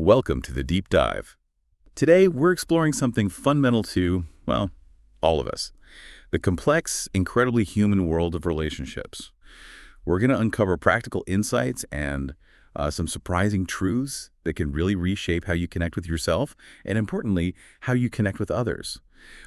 Welcome to the Deep Dive. Today, we're exploring something fundamental to, well, all of us. The complex, incredibly human world of relationships. We're going to uncover practical insights and some surprising truths that can really reshape how you connect with yourself and, importantly, how you connect with others.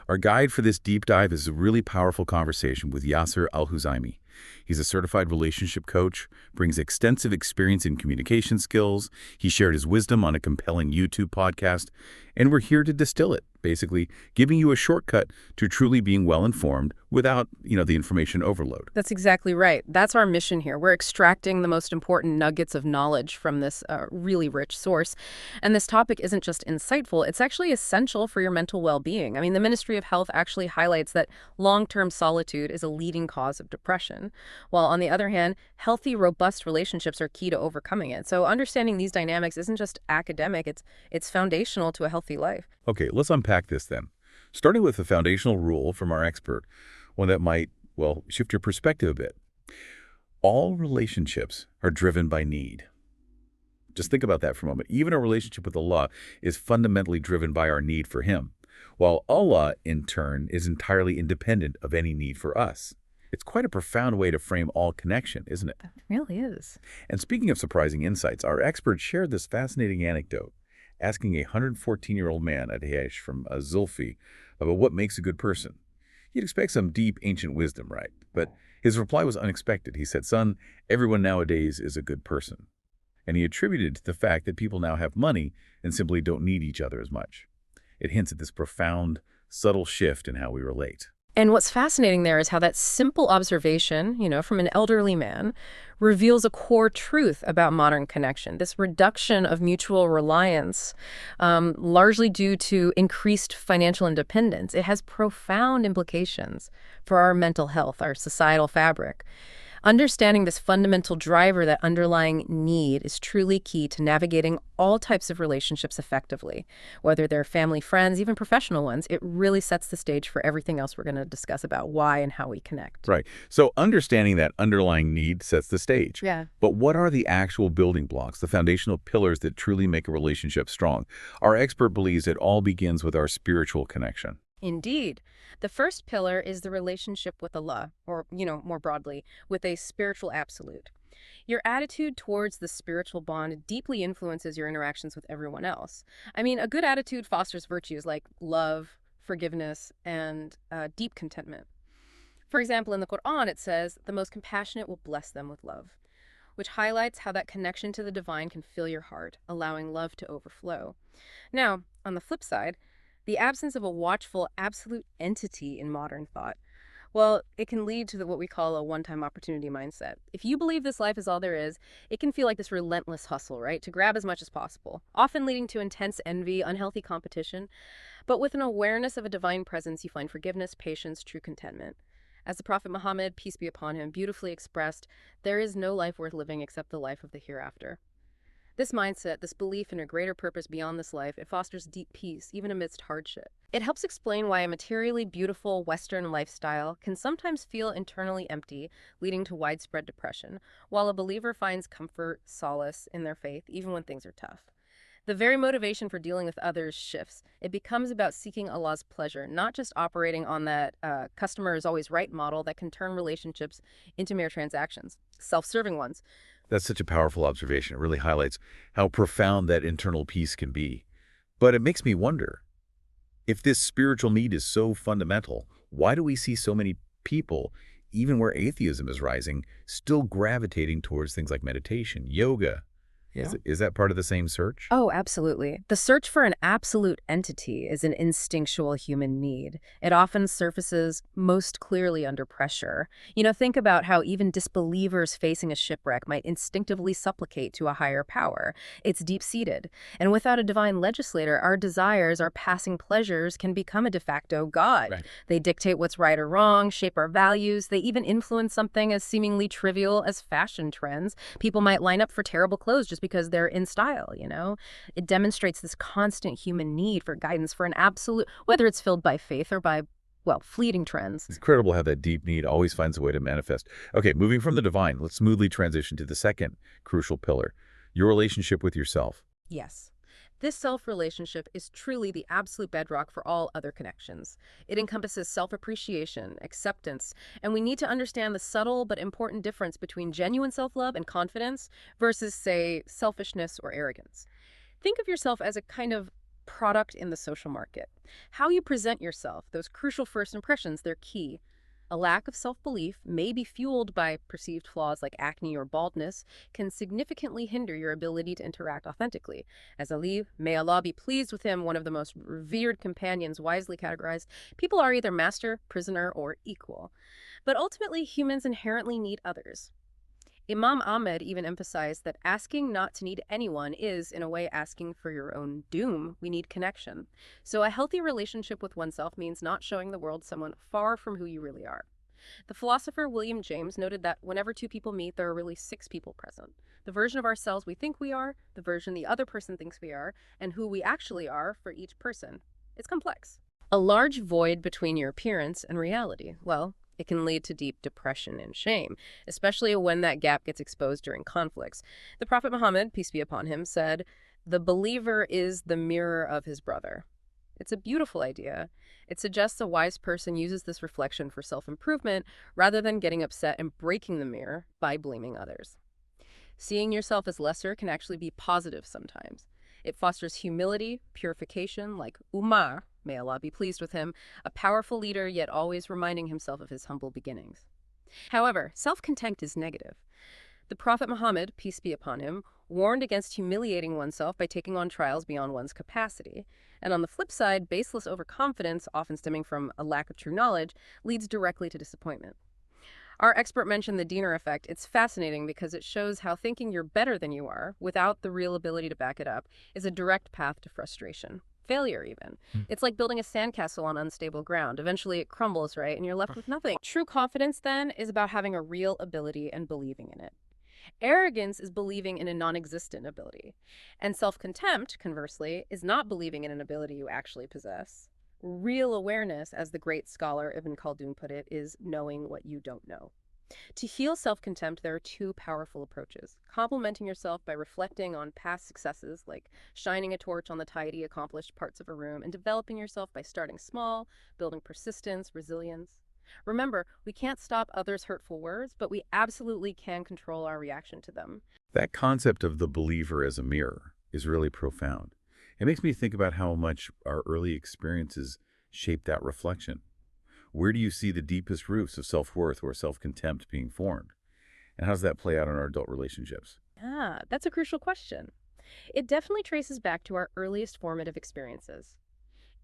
Our guide for this deep dive is a really powerful conversation with Yasser Al-Hazimi. He's a certified relationship coach, brings extensive experience in communication skills. He shared his wisdom on a compelling YouTube podcast, and we're here to distill it, basically giving you a shortcut to truly being well-informed without, the information overload. That's exactly right. That's our mission here. We're extracting the most important nuggets of knowledge from this really rich source. And this topic isn't just insightful, it's actually essential for your mental well-being. I mean, the Ministry of Health actually highlights that long-term solitude is a leading cause of depression, while on the other hand, healthy, robust relationships are key to overcoming it. So understanding these dynamics isn't just academic, it's foundational to a healthy life. Okay, let's unpack this then. Starting with a foundational rule from our expert, one that might, shift your perspective a bit. All relationships are driven by need. Just think about that for a moment. Even a relationship with Allah is fundamentally driven by our need for Him, while Allah, in turn, is entirely independent of any need for us. It's quite a profound way to frame all connection, isn't it? It really is. And speaking of surprising insights, our expert shared this fascinating anecdote, asking a 114-year-old man at Haish from Zulfi about what makes a good person. You'd expect some deep, ancient wisdom, right? But his reply was unexpected. He said, "Son, everyone nowadays is a good person." And he attributed it to the fact that people now have money and simply don't need each other as much. It hints at this profound, subtle shift in how we relate. And what's fascinating there is how that simple observation, from an elderly man, reveals a core truth about modern connection. This reduction of mutual reliance, largely due to increased financial independence, it has profound implications for our mental health, our societal fabric. Understanding this fundamental driver, that underlying need, is truly key to navigating all types of relationships effectively, whether they're family, friends, even professional ones. It really sets the stage for everything else we're going to discuss about why and how we connect. Right. So understanding that underlying need sets the stage. Yeah. But what are the actual building blocks, the foundational pillars that truly make a relationship strong? Our expert believes it all begins with our spiritual connection. Indeed. The first pillar is the relationship with Allah, or, more broadly, with a spiritual absolute. Your attitude towards the spiritual bond deeply influences your interactions with everyone else. I mean, a good attitude fosters virtues like love, forgiveness, and deep contentment. For example, in the Quran, it says, "The most compassionate will bless them with love," which highlights how that connection to the divine can fill your heart, allowing love to overflow. Now, on the flip side, the absence of a watchful, absolute entity in modern thought, well, it can lead to what we call a one-time opportunity mindset. If you believe this life is all there is, it can feel like this relentless hustle, right, to grab as much as possible, often leading to intense envy, unhealthy competition. But with an awareness of a divine presence, you find forgiveness, patience, true contentment. As the Prophet Muhammad, peace be upon him, beautifully expressed, there is no life worth living except the life of the hereafter. This mindset, this belief in a greater purpose beyond this life, it fosters deep peace, even amidst hardship. It helps explain why a materially beautiful Western lifestyle can sometimes feel internally empty, leading to widespread depression, while a believer finds comfort, solace in their faith, even when things are tough. The very motivation for dealing with others shifts. It becomes about seeking Allah's pleasure, not just operating on that customer is always right model that can turn relationships into mere transactions, self-serving ones. That's such a powerful observation. It really highlights how profound that internal peace can be. But it makes me wonder, if this spiritual need is so fundamental, why do we see so many people, even where atheism is rising, still gravitating towards things like meditation, yoga? Yeah. Is that part of the same search? Oh, absolutely. The search for an absolute entity is an instinctual human need. It often surfaces most clearly under pressure. Think about how even disbelievers facing a shipwreck might instinctively supplicate to a higher power. It's deep-seated. And without a divine legislator, our desires, our passing pleasures can become a de facto god. Right. They dictate what's right or wrong, shape our values. They even influence something as seemingly trivial as fashion trends. People might line up for terrible clothes just because they're in style. It demonstrates this constant human need for guidance, for an absolute, whether it's filled by faith or by, fleeting trends. It's incredible how that deep need always finds a way to manifest. Okay, moving from the divine, let's smoothly transition to the second crucial pillar, your relationship with yourself. Yes. This self-relationship is truly the absolute bedrock for all other connections. It encompasses self-appreciation, acceptance, and we need to understand the subtle but important difference between genuine self-love and confidence versus, say, selfishness or arrogance. Think of yourself as a kind of product in the social market. How you present yourself, those crucial first impressions, they're key. A lack of self-belief, may be fueled by perceived flaws like acne or baldness, can significantly hinder your ability to interact authentically. As Ali, may Allah be pleased with him, one of the most revered companions, wisely categorized, people are either master, prisoner, or equal. But ultimately, humans inherently need others. Imam Ahmed even emphasized that asking not to need anyone is, in a way, asking for your own doom. We need connection. So a healthy relationship with oneself means not showing the world someone far from who you really are. The philosopher William James noted that whenever two people meet, there are really six people present. The version of ourselves we think we are, the version the other person thinks we are, and who we actually are for each person. It's complex. A large void between your appearance and reality. Well, it can lead to deep depression and shame, especially when that gap gets exposed during conflicts. The Prophet Muhammad, peace be upon him, said, "The believer is the mirror of his brother." It's a beautiful idea. It suggests a wise person uses this reflection for self-improvement rather than getting upset and breaking the mirror by blaming others. Seeing yourself as lesser can actually be positive sometimes. It fosters humility, purification, like Umar, may Allah be pleased with him, a powerful leader yet always reminding himself of his humble beginnings. However, self-contempt is negative. The Prophet Muhammad, peace be upon him, warned against humiliating oneself by taking on trials beyond one's capacity. And on the flip side, baseless overconfidence, often stemming from a lack of true knowledge, leads directly to disappointment. Our expert mentioned the Diener effect. It's fascinating because it shows how thinking you're better than you are, without the real ability to back it up, is a direct path to frustration. Failure, even. It's like building a sandcastle on unstable ground. Eventually it crumbles, right? And you're left with nothing. True confidence, then, is about having a real ability and believing in it. Arrogance is believing in a non-existent ability. And self-contempt, conversely, is not believing in an ability you actually possess. Real awareness, as the great scholar Ibn Khaldun put it, is knowing what you don't know. To heal self-contempt, there are two powerful approaches. Complimenting yourself by reflecting on past successes, like shining a torch on the tidy, accomplished parts of a room, and developing yourself by starting small, building persistence, resilience. Remember, we can't stop others' hurtful words, but we absolutely can control our reaction to them. That concept of the believer as a mirror is really profound. It makes me think about how much our early experiences shape that reflection. Where do you see the deepest roots of self-worth or self-contempt being formed? And how does that play out in our adult relationships? That's a crucial question. It definitely traces back to our earliest formative experiences.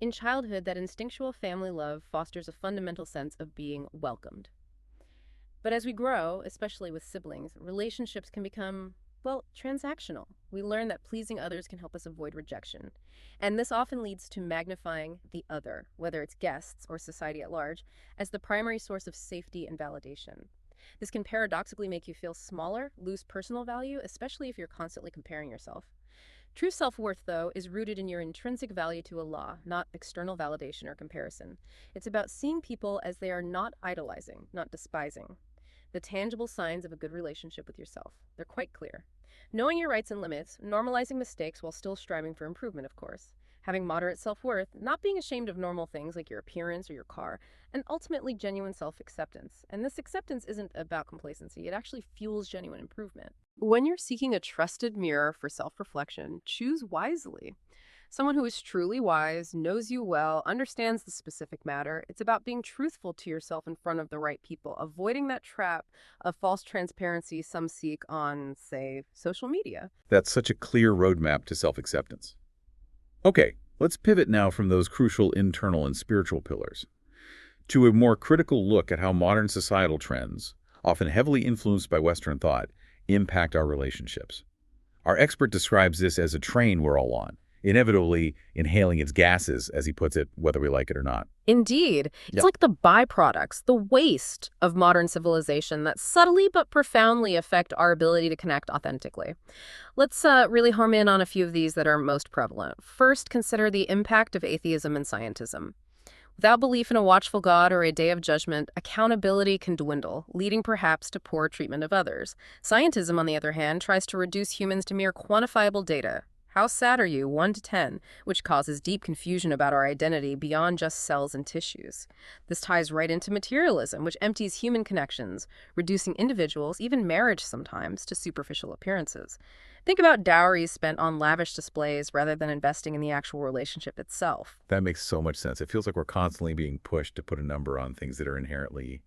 In childhood, that instinctual family love fosters a fundamental sense of being welcomed. But as we grow, especially with siblings, relationships can become, well, transactional. We learn that pleasing others can help us avoid rejection. And this often leads to magnifying the other, whether it's guests or society at large, as the primary source of safety and validation. This can paradoxically make you feel smaller, lose personal value, especially if you're constantly comparing yourself. True self-worth, though, is rooted in your intrinsic value to Allah, not external validation or comparison. It's about seeing people as they are, not idolizing, not despising. The tangible signs of a good relationship with yourself. They're quite clear. Knowing your rights and limits, normalizing mistakes while still striving for improvement, of course. Having moderate self-worth, not being ashamed of normal things like your appearance or your car, and ultimately genuine self-acceptance. And this acceptance isn't about complacency, it actually fuels genuine improvement. When you're seeking a trusted mirror for self-reflection, choose wisely. Someone who is truly wise, knows you well, understands the specific matter. It's about being truthful to yourself in front of the right people, avoiding that trap of false transparency some seek on, say, social media. That's such a clear roadmap to self-acceptance. Okay, let's pivot now from those crucial internal and spiritual pillars to a more critical look at how modern societal trends, often heavily influenced by Western thought, impact our relationships. Our expert describes this as a train we're all on, inevitably inhaling its gases, as he puts it, whether we like it or not. Indeed. It's like the byproducts, the waste of modern civilization that subtly but profoundly affect our ability to connect authentically. Let's really home in on a few of these that are most prevalent. First, consider the impact of atheism and scientism. Without belief in a watchful God or a day of judgment, accountability can dwindle, leading perhaps to poor treatment of others. Scientism, on the other hand, tries to reduce humans to mere quantifiable data. How sad are you? 1 to 10, which causes deep confusion about our identity beyond just cells and tissues. This ties right into materialism, which empties human connections, reducing individuals, even marriage sometimes, to superficial appearances. Think about dowries spent on lavish displays rather than investing in the actual relationship itself. That makes so much sense. It feels like we're constantly being pushed to put a number on things that are inherently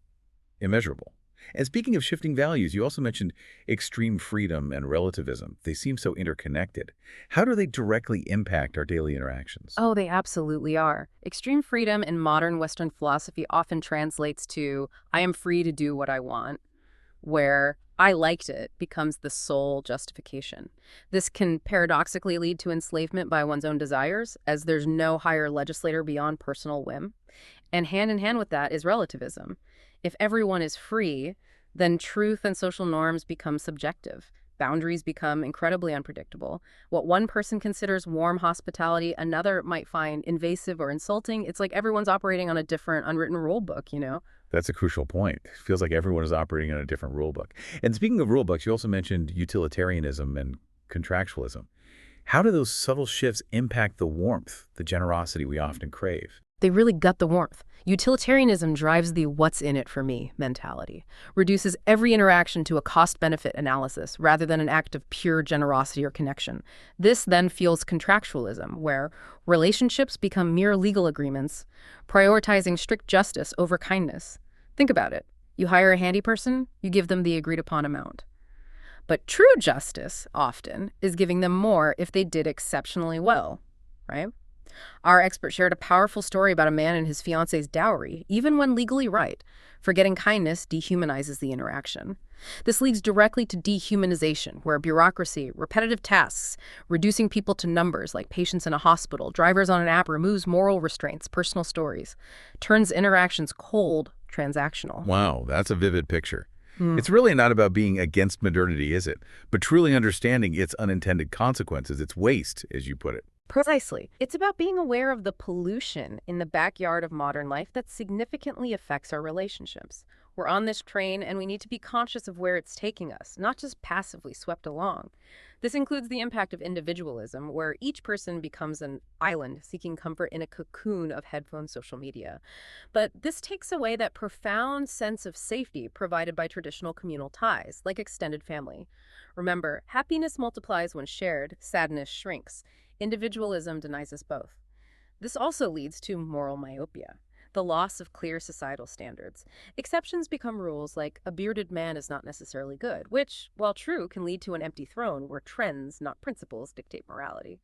immeasurable. And speaking of shifting values, you also mentioned extreme freedom and relativism. They seem so interconnected. How do they directly impact our daily interactions? Oh, they absolutely are. Extreme freedom in modern Western philosophy often translates to, I am free to do what I want, where I liked it becomes the sole justification. This can paradoxically lead to enslavement by one's own desires, as there's no higher legislator beyond personal whim. And hand in hand with that is relativism. If everyone is free, then truth and social norms become subjective. Boundaries become incredibly unpredictable. What one person considers warm hospitality, another might find invasive or insulting. It's like everyone's operating on a different unwritten rule book, you know? That's a crucial point. It feels like everyone is operating on a different rule book. And speaking of rule books, you also mentioned utilitarianism and contractualism. How do those subtle shifts impact the warmth, the generosity we often crave? They really gut the warmth. Utilitarianism drives the what's in it for me mentality, reduces every interaction to a cost-benefit analysis rather than an act of pure generosity or connection. This then fuels contractualism, where relationships become mere legal agreements, prioritizing strict justice over kindness. Think about it. You hire a handy person, you give them the agreed-upon amount. But true justice, often, is giving them more if they did exceptionally well, right? Our expert shared a powerful story about a man and his fiance's dowry, even when legally right. Forgetting kindness dehumanizes the interaction. This leads directly to dehumanization, where bureaucracy, repetitive tasks, reducing people to numbers like patients in a hospital, drivers on an app removes moral restraints, personal stories, turns interactions cold, transactional. Wow, that's a vivid picture. It's really not about being against modernity, is it? But truly understanding its unintended consequences, its waste, as you put it. Precisely. It's about being aware of the pollution in the backyard of modern life that significantly affects our relationships. We're on this train and we need to be conscious of where it's taking us, not just passively swept along. This includes the impact of individualism, where each person becomes an island seeking comfort in a cocoon of headphone social media. But this takes away that profound sense of safety provided by traditional communal ties, like extended family. Remember, happiness multiplies when shared, sadness shrinks. Individualism denies us both. This also leads to moral myopia, the loss of clear societal standards. Exceptions become rules like a bearded man is not necessarily good, which, while true, can lead to an empty throne where trends, not principles, dictate morality.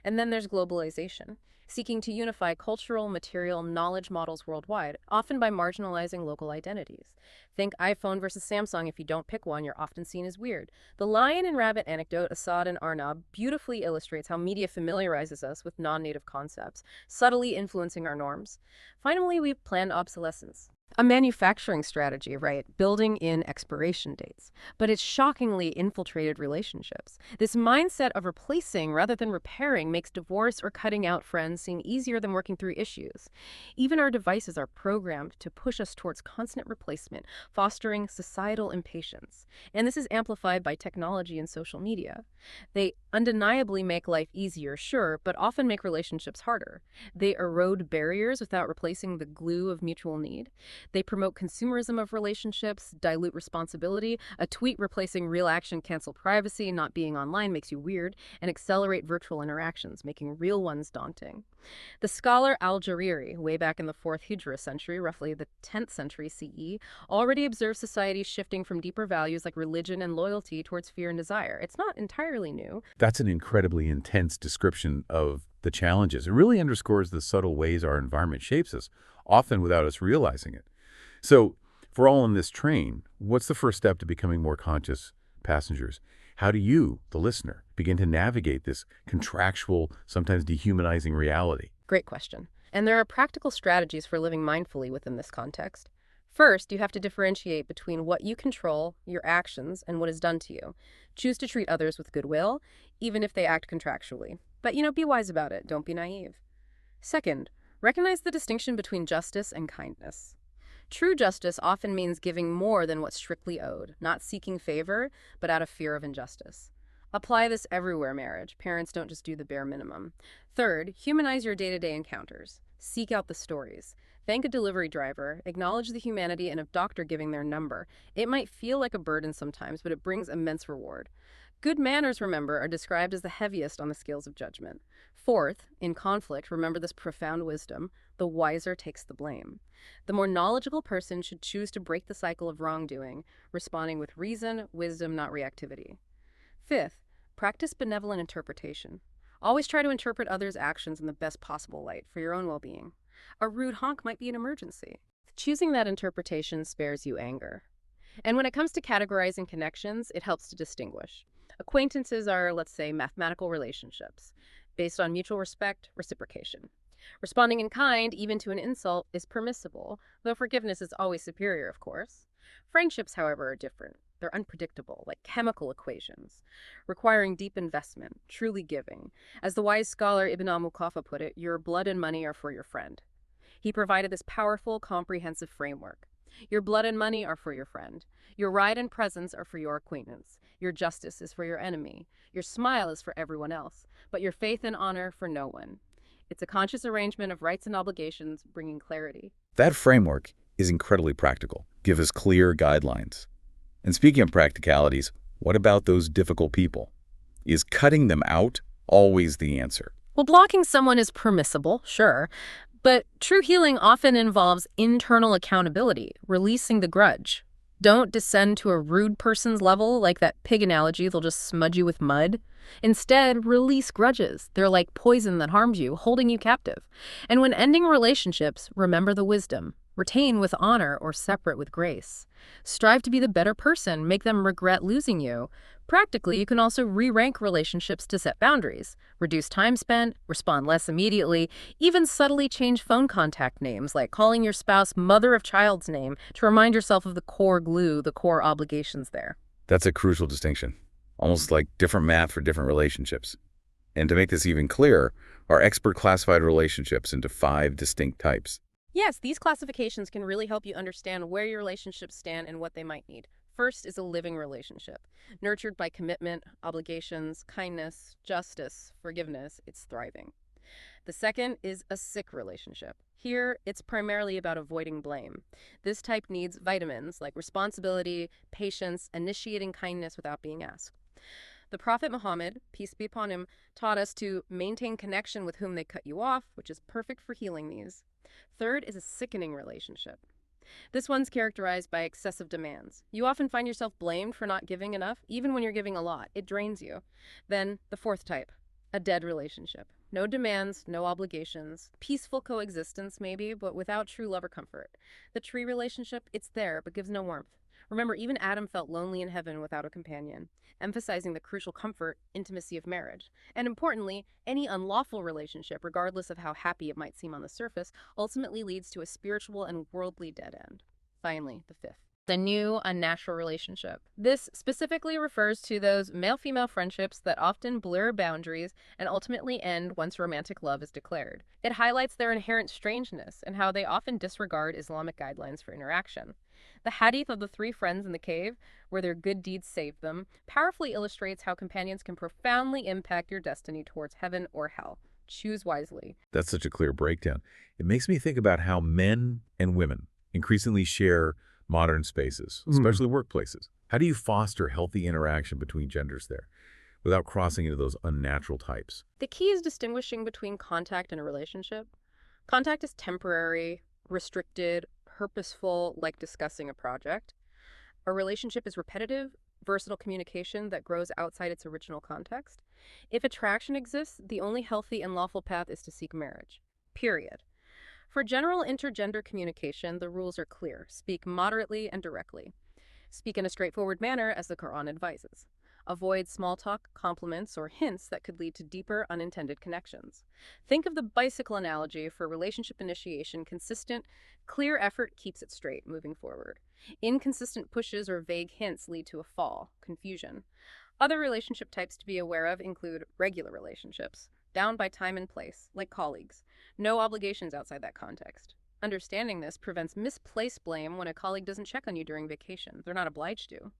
And then there's globalization, seeking to unify cultural, material, knowledge models worldwide, often by marginalizing local identities. Think iPhone versus Samsung. If you don't pick one, you're often seen as weird. The lion and rabbit anecdote, Assad and Arnab, beautifully illustrates how media familiarizes us with non-native concepts, subtly influencing our norms. Finally, we've planned obsolescence. A manufacturing strategy, right? Building in expiration dates. But it's shockingly infiltrated relationships. This mindset of replacing rather than repairing makes divorce or cutting out friends seem easier than working through issues. Even our devices are programmed to push us towards constant replacement, fostering societal impatience. And this is amplified by technology and social media. They undeniably make life easier, sure, but often make relationships harder. They erode barriers without replacing the glue of mutual need. They promote consumerism of relationships, dilute responsibility. A tweet replacing real action, cancel privacy, not being online makes you weird, and accelerate virtual interactions, making real ones daunting. The scholar Al-Jariri, way back in the 4th Hijra century, roughly the 10th century CE, already observed society shifting from deeper values like religion and loyalty towards fear and desire. It's not entirely new. That's an incredibly intense description of the challenges. It really underscores the subtle ways our environment shapes us, often without us realizing it. So, if we're all on this train, what's the first step to becoming more conscious passengers? How do you, the listener, begin to navigate this contractual, sometimes dehumanizing reality? Great question. And there are practical strategies for living mindfully within this context. First, you have to differentiate between what you control, your actions, and what is done to you. Choose to treat others with goodwill, even if they act contractually. But, be wise about it. Don't be naive. Second, recognize the distinction between justice and kindness. True justice often means giving more than what's strictly owed, not seeking favor, but out of fear of injustice. Apply this everywhere, marriage. Parents don't just do the bare minimum. Third, humanize your day-to-day encounters. Seek out the stories. Thank a delivery driver. Acknowledge the humanity in a doctor giving their number. It might feel like a burden sometimes, but it brings immense reward. Good manners, remember, are described as the heaviest on the scales of judgment. Fourth, in conflict, remember this profound wisdom: the wiser takes the blame. The more knowledgeable person should choose to break the cycle of wrongdoing, responding with reason, wisdom, not reactivity. Fifth, practice benevolent interpretation. Always try to interpret others' actions in the best possible light for your own well-being. A rude honk might be an emergency. Choosing that interpretation spares you anger. And when it comes to categorizing connections, it helps to distinguish. Acquaintances are, let's say, mathematical relationships, based on mutual respect, reciprocation. Responding in kind, even to an insult, is permissible, though forgiveness is always superior, of course. Friendships, however, are different. They're unpredictable, like chemical equations, requiring deep investment, truly giving. As the wise scholar Ibn al-Muqaffa put it, your blood and money are for your friend. He provided this powerful, comprehensive framework. Your blood and money are for your friend. Your ride and presence are for your acquaintance. Your justice is for your enemy. Your smile is for everyone else, but your faith and honor for no one. It's a conscious arrangement of rights and obligations, bringing clarity. That framework is incredibly practical. Give us clear guidelines. And speaking of practicalities, what about those difficult people? Is cutting them out always the answer? Well, blocking someone is permissible, sure, but true healing often involves internal accountability, releasing the grudge. Don't descend to a rude person's level, like that pig analogy, they'll just smudge you with mud. Instead, release grudges. They're like poison that harms you, holding you captive. And when ending relationships, remember the wisdom. Retain with honor or separate with grace. Strive to be the better person, make them regret losing you. Practically, you can also re-rank relationships to set boundaries, reduce time spent, respond less immediately, even subtly change phone contact names, like calling your spouse mother of child's name to remind yourself of the core glue, the core obligations there. That's a crucial distinction, almost like different math for different relationships. And to make this even clearer, our expert classified relationships into 5 distinct types. Yes, these classifications can really help you understand where your relationships stand and what they might need. First is a living relationship. Nurtured by commitment, obligations, kindness, justice, forgiveness, it's thriving. The second is a sick relationship. Here, it's primarily about avoiding blame. This type needs vitamins like responsibility, patience, initiating kindness without being asked. The Prophet Muhammad, peace be upon him, taught us to maintain connection with whom they cut you off, which is perfect for healing these. Third is a sickening relationship. This one's characterized by excessive demands. You often find yourself blamed for not giving enough, even when you're giving a lot. It drains you. Then, the fourth type, a dead relationship. No demands, no obligations. Peaceful coexistence, maybe, but without true love or comfort. The tree relationship, it's there, but gives no warmth. Remember, even Adam felt lonely in heaven without a companion, emphasizing the crucial comfort, intimacy of marriage. And importantly, any unlawful relationship, regardless of how happy it might seem on the surface, ultimately leads to a spiritual and worldly dead end. Finally, the fifth, the new unnatural relationship. This specifically refers to those male-female friendships that often blur boundaries and ultimately end once romantic love is declared. It highlights their inherent strangeness and how they often disregard Islamic guidelines for interaction. The hadith of the 3 friends in the cave, where their good deeds saved them, powerfully illustrates how companions can profoundly impact your destiny towards heaven or hell. Choose wisely. That's such a clear breakdown. It makes me think about how men and women increasingly share modern spaces, especially workplaces. How do you foster healthy interaction between genders there without crossing into those unnatural types? The key is distinguishing between contact and a relationship. Contact is temporary, restricted, purposeful, like discussing a project. A relationship is repetitive, versatile communication that grows outside its original context. If attraction exists, the only healthy and lawful path is to seek marriage. Period. For general intergender communication, the rules are clear. Speak moderately and directly. Speak in a straightforward manner, as the Quran advises. Avoid small talk, compliments, or hints that could lead to deeper, unintended connections. Think of the bicycle analogy for relationship initiation. Consistent, clear effort keeps it straight, moving forward. Inconsistent pushes or vague hints lead to a fall, confusion. Other relationship types to be aware of include regular relationships, bound by time and place, like colleagues. No obligations outside that context. Understanding this prevents misplaced blame when a colleague doesn't check on you during vacation. They're not obliged to.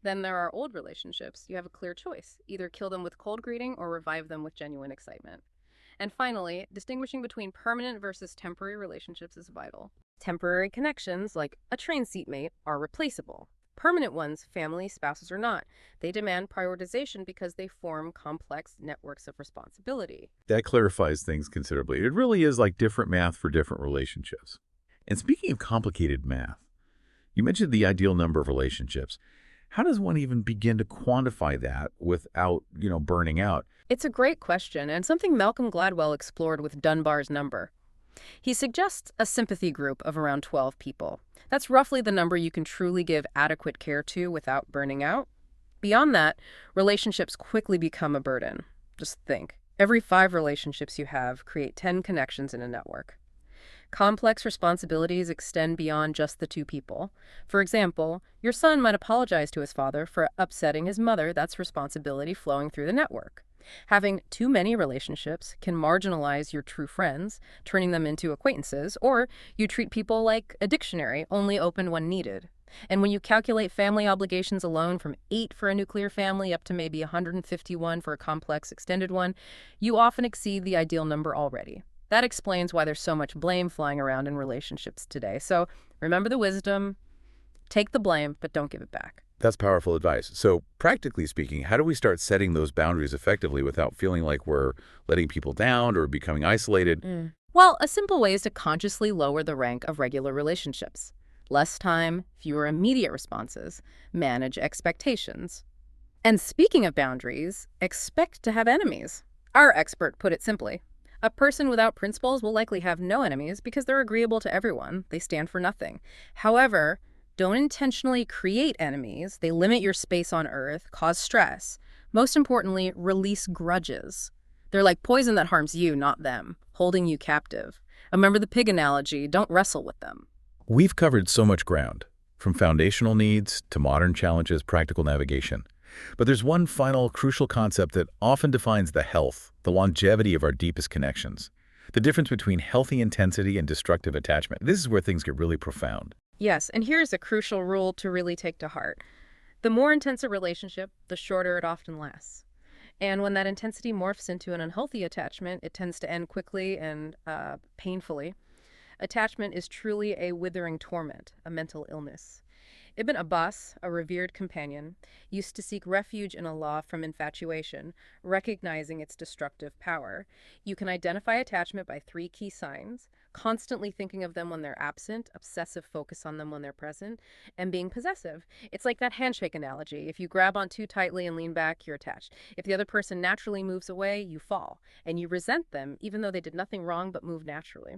Then there are old relationships. You have a clear choice. Either kill them with cold greeting or revive them with genuine excitement. And finally, distinguishing between permanent versus temporary relationships is vital. Temporary connections, like a train seatmate, are replaceable. Permanent ones, family, spouses, or not, they demand prioritization because they form complex networks of responsibility. That clarifies things considerably. It really is like different math for different relationships. And speaking of complicated math, you mentioned the ideal number of relationships. How does one even begin to quantify that without, burning out? It's a great question, and something Malcolm Gladwell explored with Dunbar's number. He suggests a sympathy group of around 12 people. That's roughly the number you can truly give adequate care to without burning out. Beyond that, relationships quickly become a burden. Just think. Every 5 relationships you have create 10 connections in a network. Complex responsibilities extend beyond just the 2 people. For example, your son might apologize to his father for upsetting his mother. That's responsibility flowing through the network. Having too many relationships can marginalize your true friends, turning them into acquaintances, or you treat people like a dictionary, only open when needed. And when you calculate family obligations alone from 8 for a nuclear family up to maybe 151 for a complex extended one, you often exceed the ideal number already. That explains why there's so much blame flying around in relationships today. So remember the wisdom, take the blame, but don't give it back. That's powerful advice. So practically speaking, how do we start setting those boundaries effectively without feeling like we're letting people down or becoming isolated? Well, a simple way is to consciously lower the rank of regular relationships. Less time, fewer immediate responses, manage expectations. And speaking of boundaries, expect to have enemies. Our expert put it simply. A person without principles will likely have no enemies because they're agreeable to everyone. They stand for nothing. However, don't intentionally create enemies. They limit your space on Earth, cause stress. Most importantly, release grudges. They're like poison that harms you, not them, holding you captive. Remember the pig analogy, don't wrestle with them. We've covered so much ground, from foundational needs to modern challenges, practical navigation. But there's one final crucial concept that often defines the health, the longevity of our deepest connections. The difference between healthy intensity and destructive attachment. This is where things get really profound. Yes, and here's a crucial rule to really take to heart. The more intense a relationship, the shorter it often lasts. And when that intensity morphs into an unhealthy attachment, it tends to end quickly and painfully. Attachment is truly a withering torment, a mental illness. Ibn Abbas, a revered companion, used to seek refuge in Allah from infatuation, recognizing its destructive power. You can identify attachment by 3 key signs: constantly thinking of them when they're absent, obsessive focus on them when they're present, and being possessive. It's like that handshake analogy. If you grab on too tightly and lean back, you're attached. If the other person naturally moves away, you fall, and you resent them even though they did nothing wrong but moved naturally.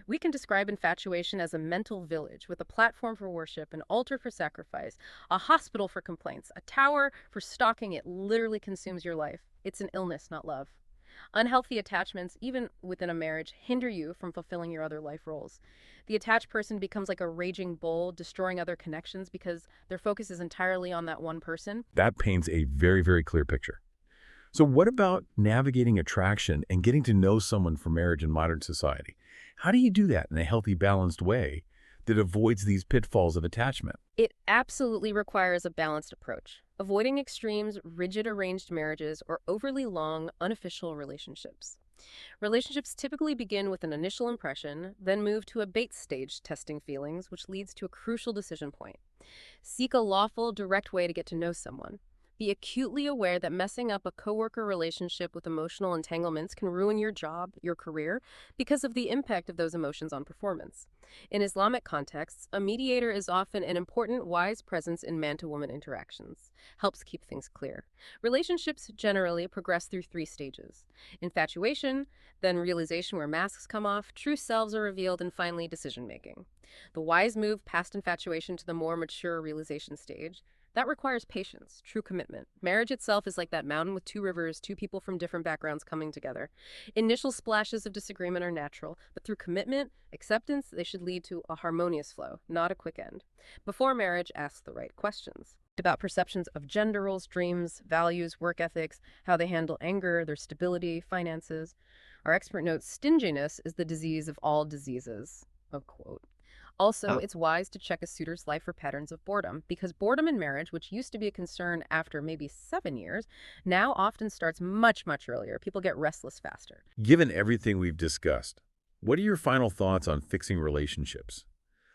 We can describe infatuation as a mental village with a platform for worship, an altar for sacrifice, a hospital for complaints, a tower for stalking. It literally consumes your life. It's an illness, not love. Unhealthy attachments, even within a marriage, hinder you from fulfilling your other life roles. The attached person becomes like a raging bull, destroying other connections because their focus is entirely on that one person. That paints a very, very clear picture. So what about navigating attraction and getting to know someone for marriage in modern society? How do you do that in a healthy, balanced way that avoids these pitfalls of attachment? It absolutely requires a balanced approach, avoiding extremes, rigid arranged marriages, or overly long, unofficial relationships. Relationships typically begin with an initial impression, then move to a bait stage, testing feelings, which leads to a crucial decision point. Seek a lawful, direct way to get to know someone. Be acutely aware that messing up a coworker relationship with emotional entanglements can ruin your job, your career, because of the impact of those emotions on performance. In Islamic contexts, a mediator is often an important, wise presence in man-to-woman interactions. Helps keep things clear. Relationships generally progress through 3 stages: infatuation, then realization where masks come off, true selves are revealed, and finally decision-making. The wise move past infatuation to the more mature realization stage. That requires patience, true commitment. Marriage itself is like that mountain with 2 rivers, 2 people from different backgrounds coming together. Initial splashes of disagreement are natural, but through commitment, acceptance, they should lead to a harmonious flow, not a quick end. Before marriage, ask the right questions about perceptions of gender roles, dreams, values, work ethics, how they handle anger, their stability, finances. Our expert notes stinginess is the disease of all diseases. A quote. Also, it's wise to check a suitor's life for patterns of boredom, because boredom in marriage, which used to be a concern after maybe 7 years, now often starts much, much earlier. People get restless faster. Given everything we've discussed, what are your final thoughts on fixing relationships,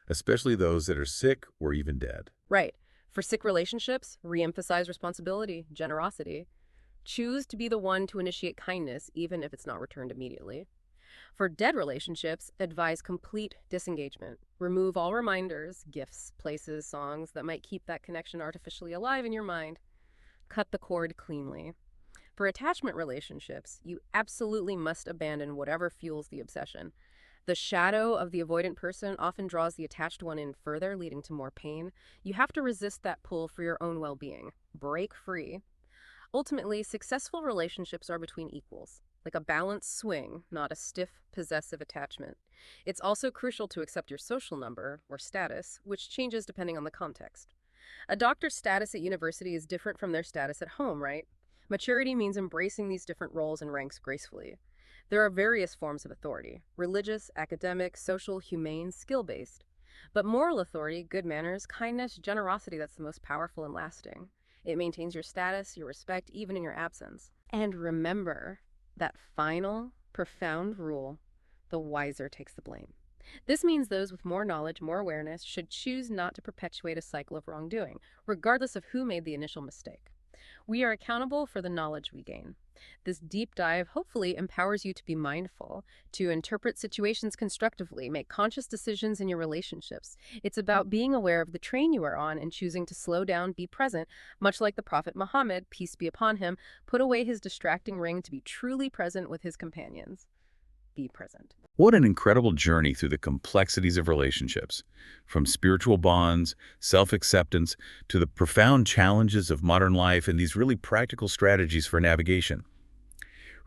especially those that are sick or even dead? Right. For sick relationships, reemphasize responsibility, generosity. Choose to be the one to initiate kindness, even if it's not returned immediately. For dead relationships, advise complete disengagement. Remove all reminders, gifts, places, songs that might keep that connection artificially alive in your mind. Cut the cord cleanly. For attachment relationships, you absolutely must abandon whatever fuels the obsession. The shadow of the avoidant person often draws the attached one in further, leading to more pain. You have to resist that pull for your own well-being. Break free. Ultimately, successful relationships are between equals, like a balanced swing, not a stiff, possessive attachment. It's also crucial to accept your social number, or status, which changes depending on the context. A doctor's status at university is different from their status at home, right? Maturity means embracing these different roles and ranks gracefully. There are various forms of authority: religious, academic, social, humane, skill-based. But moral authority, good manners, kindness, generosity, that's the most powerful and lasting. It maintains your status, your respect, even in your absence. And remember that final, profound rule: the wiser takes the blame. This means those with more knowledge, more awareness, should choose not to perpetuate a cycle of wrongdoing, regardless of who made the initial mistake. We are accountable for the knowledge we gain. This deep dive hopefully empowers you to be mindful, to interpret situations constructively, make conscious decisions in your relationships. It's about being aware of the train you are on and choosing to slow down, be present, much like the Prophet Muhammad, peace be upon him, put away his distracting ring to be truly present with his companions. Be present. What an incredible journey through the complexities of relationships, from spiritual bonds, self-acceptance, to the profound challenges of modern life and these really practical strategies for navigation.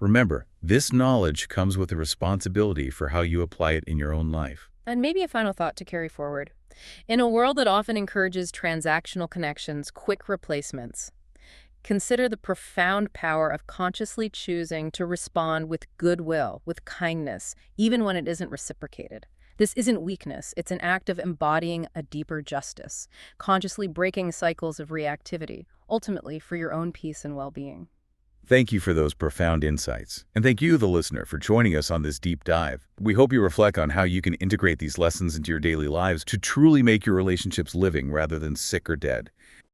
Remember, this knowledge comes with a responsibility for how you apply it in your own life. And maybe a final thought to carry forward. In a world that often encourages transactional connections, quick replacements, consider the profound power of consciously choosing to respond with goodwill, with kindness, even when it isn't reciprocated. This isn't weakness, it's an act of embodying a deeper justice, consciously breaking cycles of reactivity, ultimately for your own peace and well-being. Thank you for those profound insights. And thank you, the listener, for joining us on this deep dive. We hope you reflect on how you can integrate these lessons into your daily lives to truly make your relationships living rather than sick or dead.